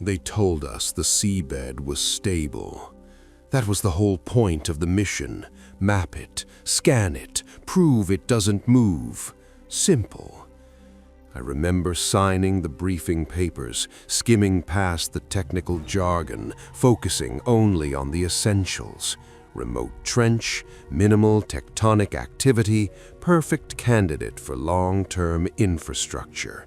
They told us the seabed was stable. That was the whole point of the mission. Map it, scan it, prove it doesn't move. Simple. I remember signing the briefing papers, skimming past the technical jargon, focusing only on the essentials. Remote trench, minimal tectonic activity, perfect candidate for long-term infrastructure.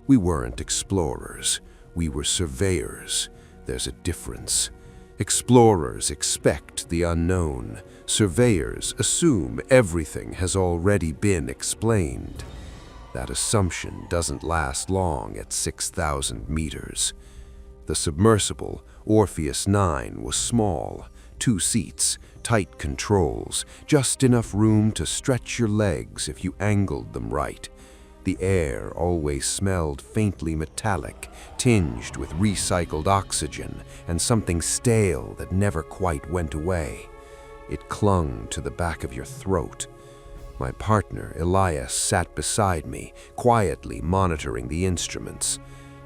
We weren't explorers. We were surveyors. There's a difference. Explorers expect the unknown. Surveyors assume everything has already been explained. That assumption doesn't last long at 6,000 meters. The submersible, Orpheus 9, was small. 2 seats, tight controls, just enough room to stretch your legs if you angled them right. The air always smelled faintly metallic, tinged with recycled oxygen and something stale that never quite went away. It clung to the back of your throat. My partner, Elias, sat beside me, quietly monitoring the instruments.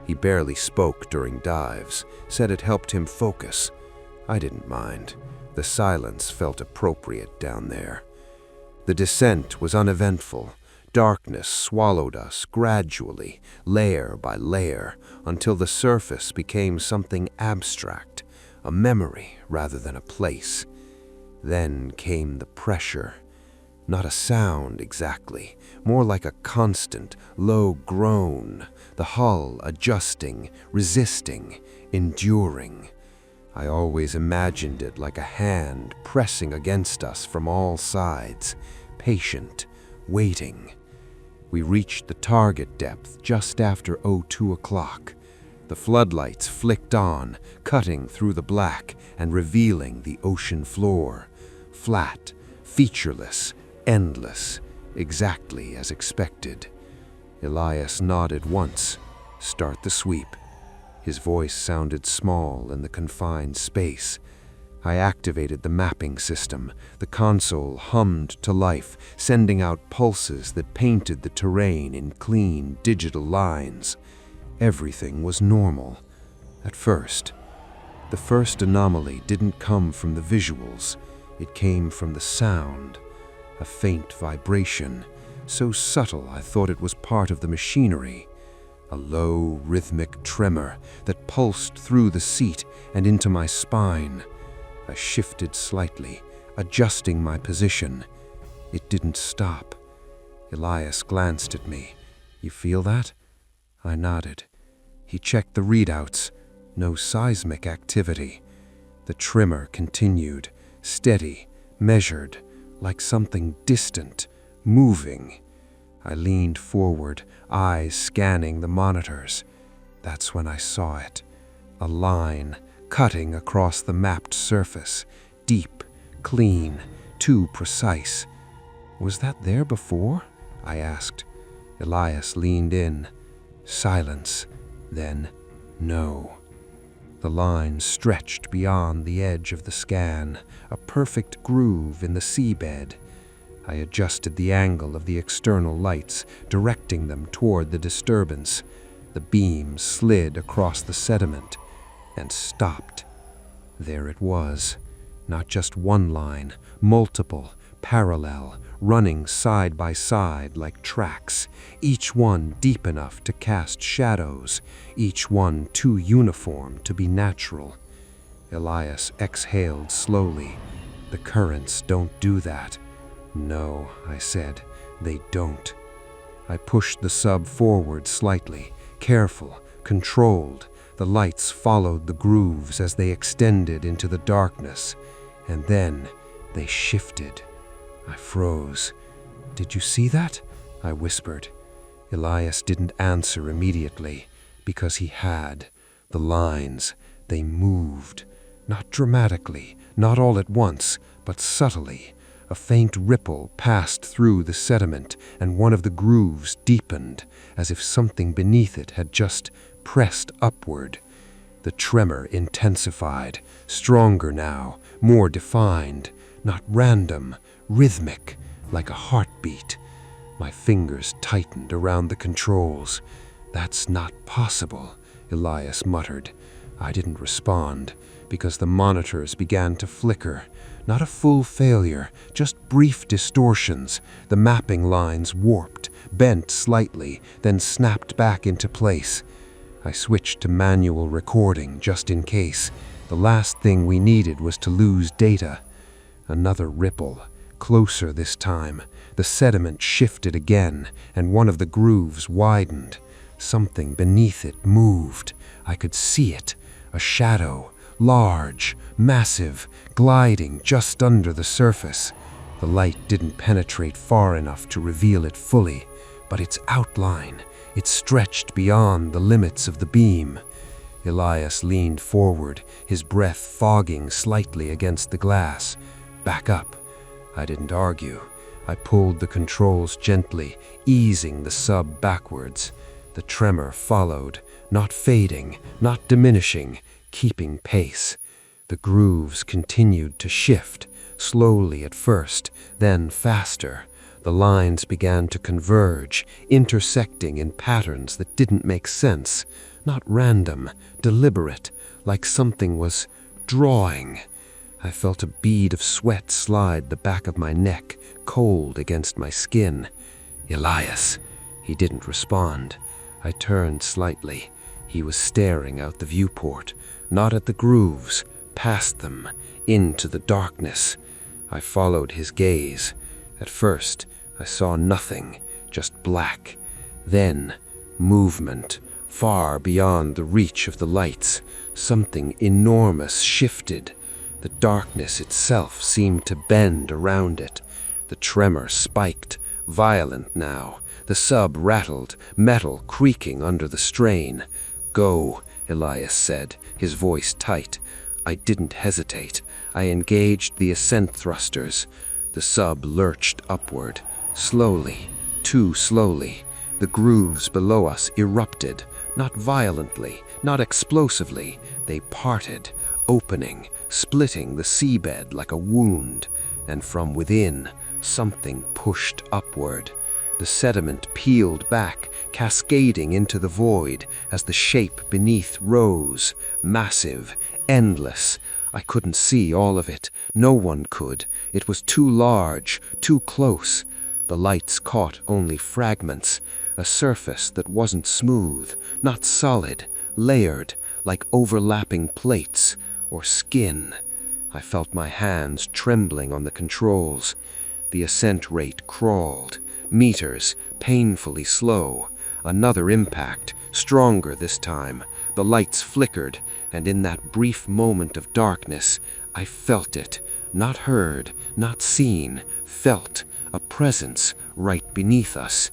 He barely spoke during dives, said it helped him focus. I didn't mind. The silence felt appropriate down there. The descent was uneventful. Darkness swallowed us gradually, layer by layer, until the surface became something abstract, a memory rather than a place. Then came the pressure. Not a sound exactly, more like a constant, low groan, the hull adjusting, resisting, enduring. I always imagined it like a hand pressing against us from all sides, patient, waiting. We reached the target depth just after 02 o'clock. The floodlights flicked on, cutting through the black and revealing the ocean floor. Flat, featureless, endless, exactly as expected. Elias nodded once. Start the sweep. His voice sounded small in the confined space. I activated the mapping system. The console hummed to life, sending out pulses that painted the terrain in clean, digital lines. Everything was normal. At first. The first anomaly didn't come from the visuals. It came from the sound. A faint vibration, so subtle I thought it was part of the machinery. A low, rhythmic tremor that pulsed through the seat and into my spine. I shifted slightly, adjusting my position. It didn't stop. Elias glanced at me. You feel that? I nodded. He checked the readouts. No seismic activity. The tremor continued, steady, measured, like something distant, moving. I leaned forward, eyes scanning the monitors. That's when I saw it. A line cutting across the mapped surface, deep, clean, too precise. Was that there before? I asked. Elias leaned in. Silence. Then, no. The line stretched beyond the edge of the scan, a perfect groove in the seabed. I adjusted the angle of the external lights, directing them toward the disturbance. The beam slid across the sediment and stopped. There it was. Not just one line, multiple, parallel, running side by side like tracks, each one deep enough to cast shadows, each one too uniform to be natural. Elias exhaled slowly. The currents don't do that. No, I said, they don't. I pushed the sub forward slightly, careful, controlled. The lights followed the grooves as they extended into the darkness, and then they shifted. I froze. Did you see that? I whispered. Elias didn't answer immediately, because he had. The lines, they moved. Not dramatically, not all at once, but subtly. A faint ripple passed through the sediment, and one of the grooves deepened, as if something beneath it had just pressed upward. The tremor intensified, stronger now, more defined, not random, rhythmic, like a heartbeat. My fingers tightened around the controls. That's not possible, Elias muttered. I didn't respond because the monitors began to flicker. Not a full failure, just brief distortions. The mapping lines warped, bent slightly, then snapped back into place. I switched to manual recording just in case. The last thing we needed was to lose data. Another ripple, closer this time. The sediment shifted again, and one of the grooves widened. Something beneath it moved. I could see it, a shadow, large, massive, gliding just under the surface. The light didn't penetrate far enough to reveal it fully, but its outline, it stretched beyond the limits of the beam. Elias leaned forward, his breath fogging slightly against the glass. Back up. I didn't argue. I pulled the controls gently, easing the sub backwards. The tremor followed, not fading, not diminishing, keeping pace. The grooves continued to shift, slowly at first, then faster. The lines began to converge, intersecting in patterns that didn't make sense. Not random, deliberate, like something was drawing. I felt a bead of sweat slide the back of my neck, cold against my skin. Elias. He didn't respond. I turned slightly. He was staring out the viewport, not at the grooves, past them, into the darkness. I followed his gaze. At first, I saw nothing, just black. Then, movement, far beyond the reach of the lights. Something enormous shifted. The darkness itself seemed to bend around it. The tremor spiked, violent now. The sub rattled, metal creaking under the strain. "Go," Elias said, his voice tight. I didn't hesitate. I engaged the ascent thrusters. The sub lurched upward, slowly, too slowly. The grooves below us erupted, not violently, not explosively. They parted, opening, splitting the seabed like a wound. And from within, something pushed upward. The sediment peeled back, cascading into the void as the shape beneath rose, massive, endless. I couldn't see all of it. No one could. It was too large, too close. The lights caught only fragments, a surface that wasn't smooth, not solid, layered, like overlapping plates or skin. I felt my hands trembling on the controls. The ascent rate crawled. Meters, painfully slow. Another impact, stronger this time. The lights flickered, and in that brief moment of darkness, I felt it. Not heard, not seen, felt. A presence right beneath us.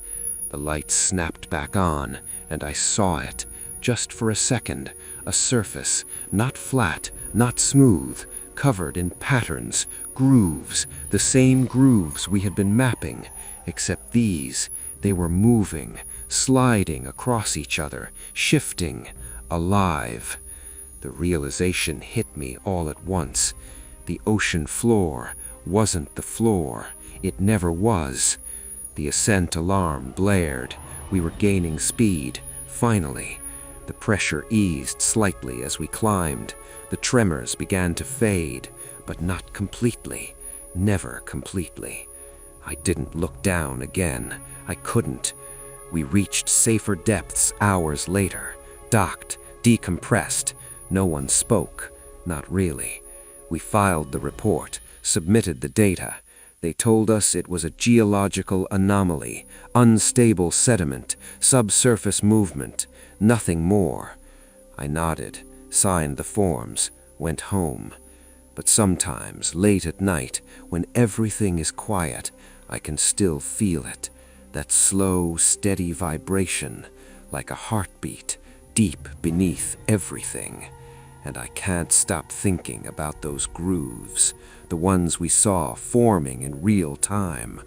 The lights snapped back on, and I saw it. Just for a second, a surface, not flat, not smooth, covered in patterns, grooves, the same grooves we had been mapping. Except these, they were moving, sliding across each other, shifting, alive. The realization hit me all at once. The ocean floor wasn't the floor. It never was. The ascent alarm blared. We were gaining speed, finally. The pressure eased slightly as we climbed. The tremors began to fade, but not completely, never completely. I didn't look down again. I couldn't. We reached safer depths hours later, docked, decompressed. No one spoke, not really. We filed the report, submitted the data. They told us it was a geological anomaly, unstable sediment, subsurface movement, nothing more. I nodded, signed the forms, went home. But sometimes, late at night, when everything is quiet, I can still feel it, that slow, steady vibration, like a heartbeat, deep beneath everything. And I can't stop thinking about those grooves, the ones we saw forming in real time.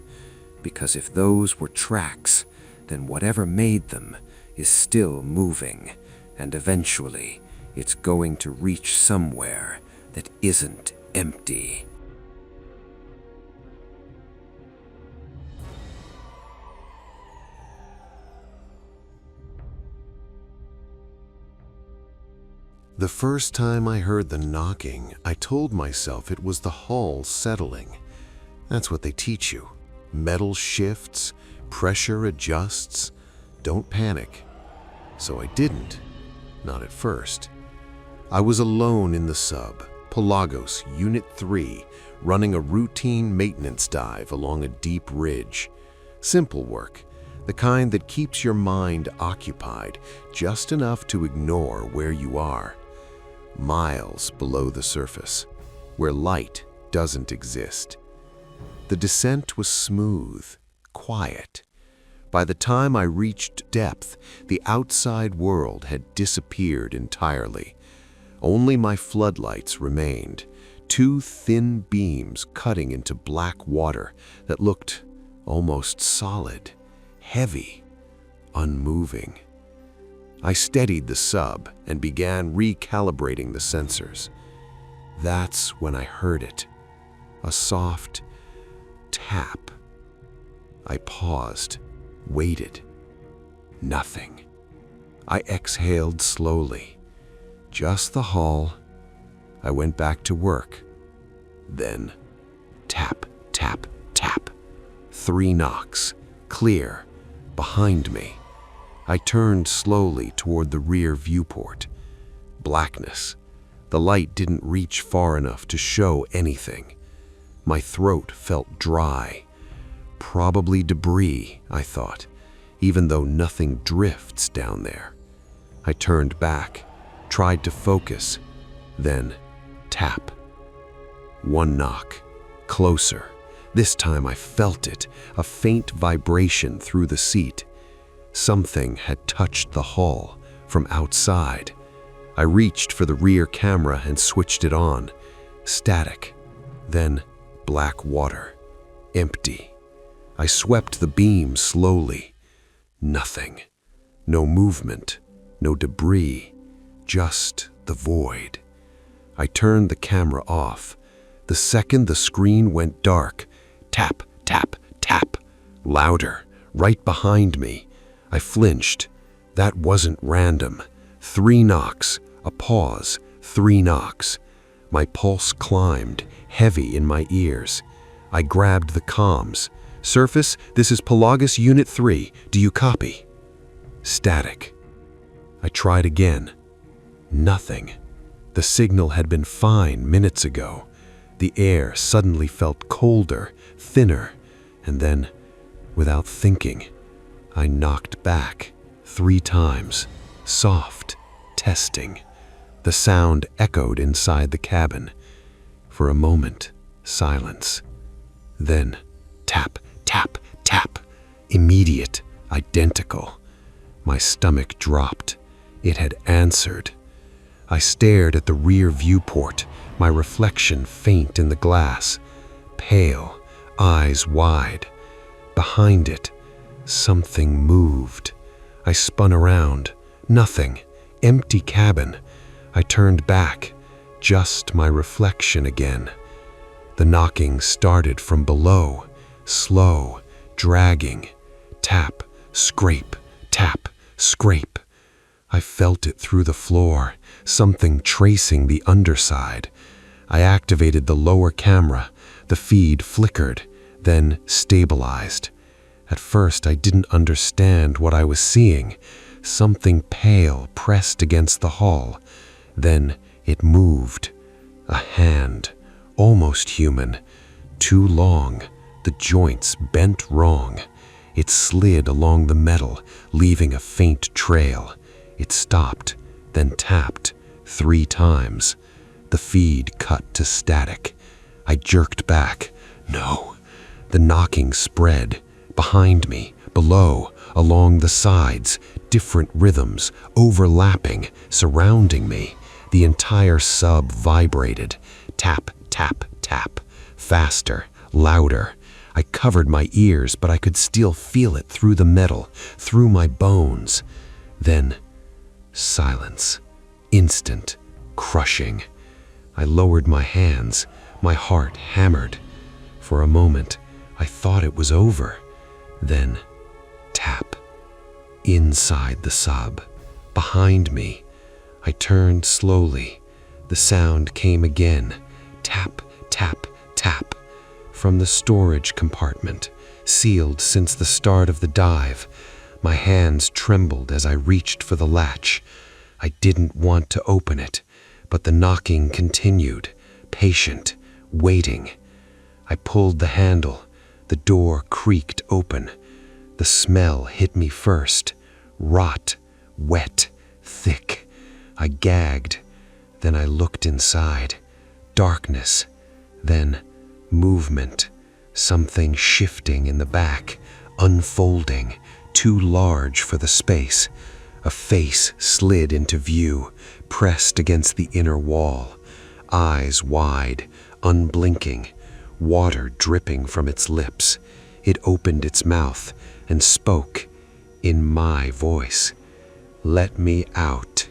Because if those were tracks, then whatever made them is still moving, and eventually it's going to reach somewhere that isn't empty. The first time I heard the knocking, I told myself it was the hull settling. That's what they teach you. Metal shifts, pressure adjusts. Don't panic. So I didn't. Not at first. I was alone in the sub, Pelagos Unit 3, running a routine maintenance dive along a deep ridge. Simple work, the kind that keeps your mind occupied just enough to ignore where you are. Miles below the surface, where light doesn't exist. The descent was smooth, quiet. By the time I reached depth, the outside world had disappeared entirely. Only my floodlights remained, two thin beams cutting into black water that looked almost solid, heavy, unmoving. I steadied the sub and began recalibrating the sensors. That's when I heard it, a soft tap. I paused, waited. Nothing. I exhaled slowly. Just the hull. I went back to work. Then, tap, tap, tap. 3 knocks, clear, behind me. I turned slowly toward the rear viewport. Blackness. The light didn't reach far enough to show anything. My throat felt dry. Probably debris, I thought, even though nothing drifts down there. I turned back, tried to focus, then tap. 1 knock, closer. This time I felt it, a faint vibration through the seat. Something had touched the hull from outside. I reached for the rear camera and switched it on. Static, then black water, empty. I swept the beam slowly. Nothing. No movement, no debris, just the void. I turned the camera off. The second the screen went dark, tap, tap, tap, louder, right behind me. I flinched. That wasn't random. 3 knocks, a pause, 3 knocks. My pulse climbed, heavy in my ears. I grabbed the comms. Surface, this is Pelagos Unit 3. Do you copy? Static. I tried again. Nothing. The signal had been fine minutes ago. The air suddenly felt colder, thinner, and then, without thinking, I knocked back 3 times, soft, testing. The sound echoed inside the cabin. For a moment, silence. Then, tap, tap, tap. Immediate, identical. My stomach dropped. It had answered. I stared at the rear viewport, my reflection faint in the glass. Pale, eyes wide. Behind it, something moved. I spun around. Nothing. Empty cabin. I turned back. Just my reflection again. The knocking started from below. Slow, dragging. Tap, scrape, tap, scrape. I felt it through the floor, something tracing the underside. I activated the lower camera. The feed flickered, then stabilized. At first, I didn't understand what I was seeing. Something pale pressed against the hull. Then it moved. A hand, almost human. Too long, the joints bent wrong. It slid along the metal, leaving a faint trail. It stopped, then tapped 3 times. The feed cut to static. I jerked back. No. The knocking spread. Behind me, below, along the sides, different rhythms, overlapping, surrounding me. The entire sub vibrated. Tap, tap, tap. Faster, louder. I covered my ears, but I could still feel it through the metal, through my bones. Then, silence. Instant, crushing. I lowered my hands. My heart hammered. For a moment, I thought it was over. Then, tap. Inside the sub. Behind me. I turned slowly. The sound came again. Tap, tap, tap. From the storage compartment, sealed since the start of the dive. My hands trembled as I reached for the latch. I didn't want to open it, but the knocking continued, patient, waiting. I pulled the handle. The door creaked open. The smell hit me first. Rot, wet, thick. I gagged. Then I looked inside. Darkness. Then movement. Something shifting in the back, unfolding, too large for the space. A face slid into view, pressed against the inner wall. Eyes wide, unblinking, water dripping from its lips. It opened its mouth and spoke in my voice. "Let me out."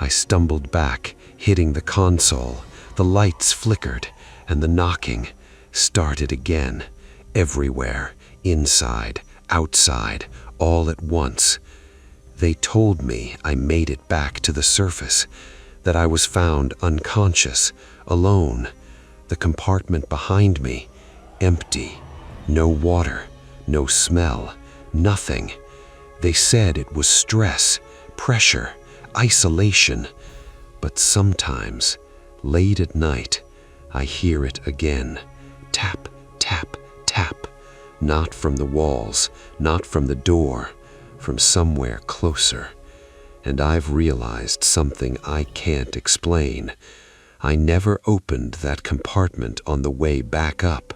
I stumbled back, hitting the console. The lights flickered, and the knocking started again. Everywhere, inside, outside, all at once. They told me I made it back to the surface, that I was found unconscious, alone. The compartment behind me, empty. No water, no smell, nothing. They said it was stress, pressure, isolation. But sometimes, late at night, I hear it again. Tap, tap, tap. Not from the walls, not from the door, from somewhere closer. And I've realized something I can't explain. I never opened that compartment on the way back up,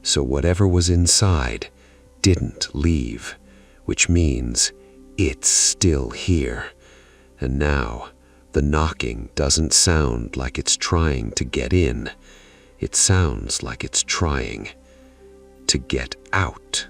so whatever was inside didn't leave, which means it's still here. And now, the knocking doesn't sound like it's trying to get in. It sounds like it's trying to get out.